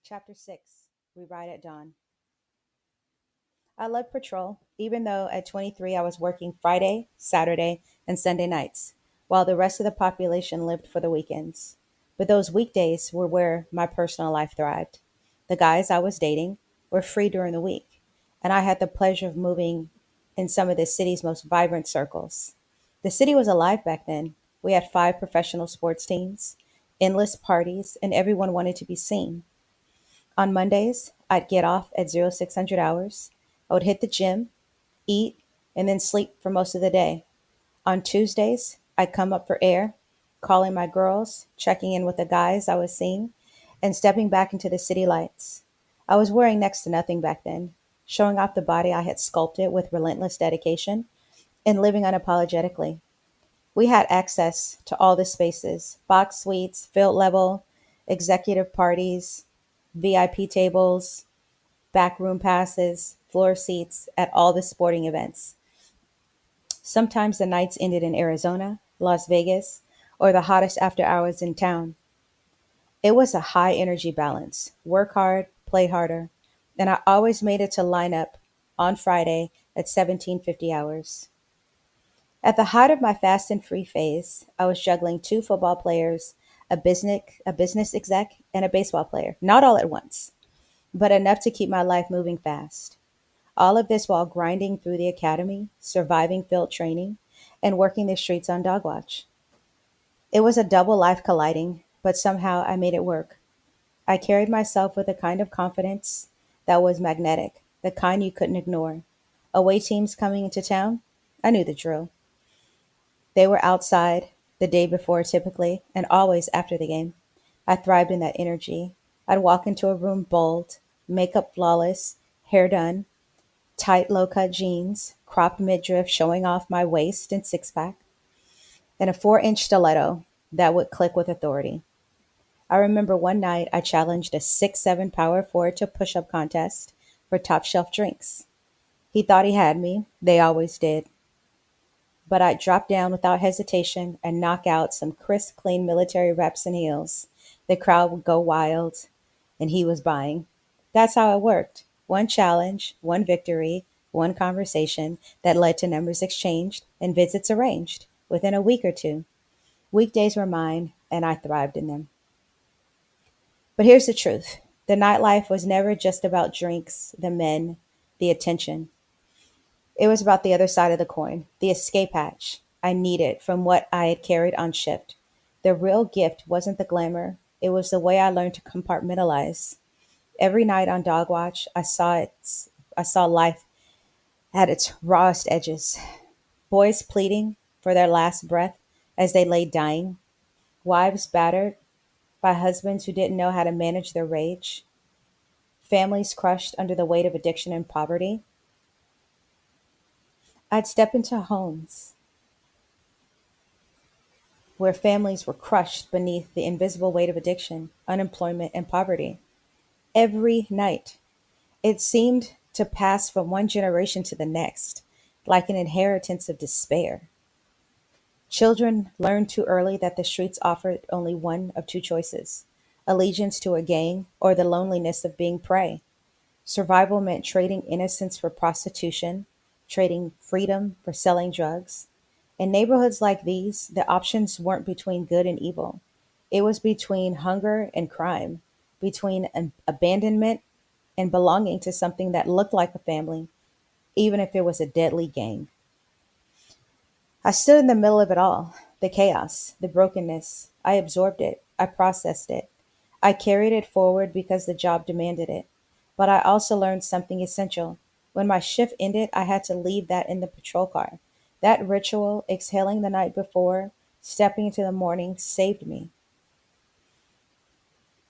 Chapter 6. We Ride at Dawn. I loved patrol, even though at 23 I was working Friday, Saturday, and Sunday nights, while the rest of the population lived for the weekends. But those weekdays were where my personal life thrived. The guys I was dating were free during the week, and I had the pleasure of moving in some of the city's most vibrant circles. The city was alive back then. We had five professional sports teams, endless parties, and everyone wanted to be seen. On Mondays, I'd get off at 0600 hours. I would hit the gym, eat, and then sleep for most of the day. On Tuesdays, I'd come up for air, calling my girls, checking in with the guys I was seeing, and stepping back into the city lights. I was wearing next to nothing back then, showing off the body I had sculpted with relentless dedication and living unapologetically. We had access to all the spaces: box suites, field level, executive parties, VIP tables, backroom passes, floor seats at all the sporting events. Sometimes the nights ended in Arizona, Las Vegas, or the hottest after hours in town. It was a high energy balance: work hard, play harder, and I always made it to line up on Friday at 1750 hours. At the height of my fast and free phase, I was juggling two football players, a business exec, and a baseball player, not all at once, but enough to keep my life moving fast. All of this while grinding through the academy, surviving field training, and working the streets on dog watch. It was a double life colliding, but somehow I made it work. I carried myself with a kind of confidence that was magnetic, the kind you couldn't ignore. Away teams coming into town, I knew the drill. They were outside the day before typically, and always after the game. I thrived in that energy. I'd walk into a room bold, makeup flawless, hair done, tight low cut jeans, cropped midriff showing off my waist and six pack, and a 4-inch stiletto that would click with authority. I remember one night I challenged a 6'7" power forward to a push up contest for top shelf drinks. He thought he had me, they always did, but I'd drop down without hesitation and knock out some crisp, clean military reps and heels. The crowd would go wild, and he was buying. That's how it worked. One challenge, one victory, one conversation that led to numbers exchanged and visits arranged within a week or two. Weekdays were mine, and I thrived in them. But here's the truth: the nightlife was never just about drinks, the men, the attention. It was about the other side of the coin, the escape hatch I needed from what I had carried on shift. The real gift wasn't the glamour, it was the way I learned to compartmentalize. Every night on dog watch, I saw life at its rawest edges. Boys pleading for their last breath as they lay dying, wives battered by husbands who didn't know how to manage their rage, families crushed under the weight of addiction and poverty. I'd step into homes where families were crushed beneath the invisible weight of addiction, unemployment, and poverty. Every night, it seemed to pass from one generation to the next, like an inheritance of despair. Children learned too early that the streets offered only one of two choices: allegiance to a gang or the loneliness of being prey. Survival meant trading innocence for prostitution, trading freedom for selling drugs. In neighborhoods like these, the options weren't between good and evil. It was between hunger and crime, between abandonment and belonging to something that looked like a family, even if it was a deadly gang. I stood in the middle of it all: the chaos, the brokenness. I absorbed it. I processed it. I carried it forward because the job demanded it. But I also learned something essential. When my shift ended, I had to leave that in the patrol car. That ritual, exhaling the night before, stepping into the morning, saved me.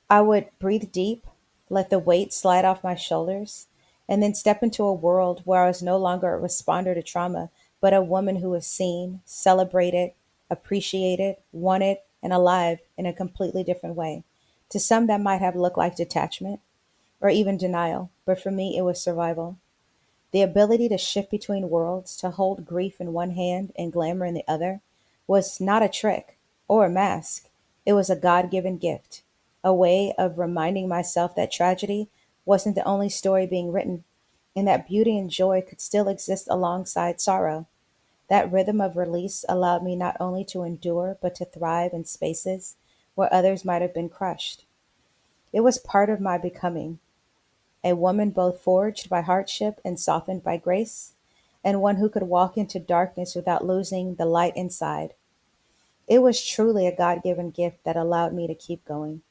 I would breathe deep, let the weight slide off my shoulders, and then step into a world where I was no longer a responder to trauma, but a woman who was seen, celebrated, appreciated, wanted, and alive in a completely different way. To some, that might have looked like detachment or even denial, but for me, it was survival. The ability to shift between worlds, to hold grief in one hand and glamour in the other, was not a trick or a mask. It was a God given gift, a way of reminding myself that tragedy wasn't the only story being written, and that beauty and joy could still exist alongside sorrow. That rhythm of release allowed me not only to endure, but to thrive in spaces where others might have been crushed. It was part of my becoming, a woman both forged by hardship and softened by grace, and one who could walk into darkness without losing the light inside. It was truly a God given gift that allowed me to keep going.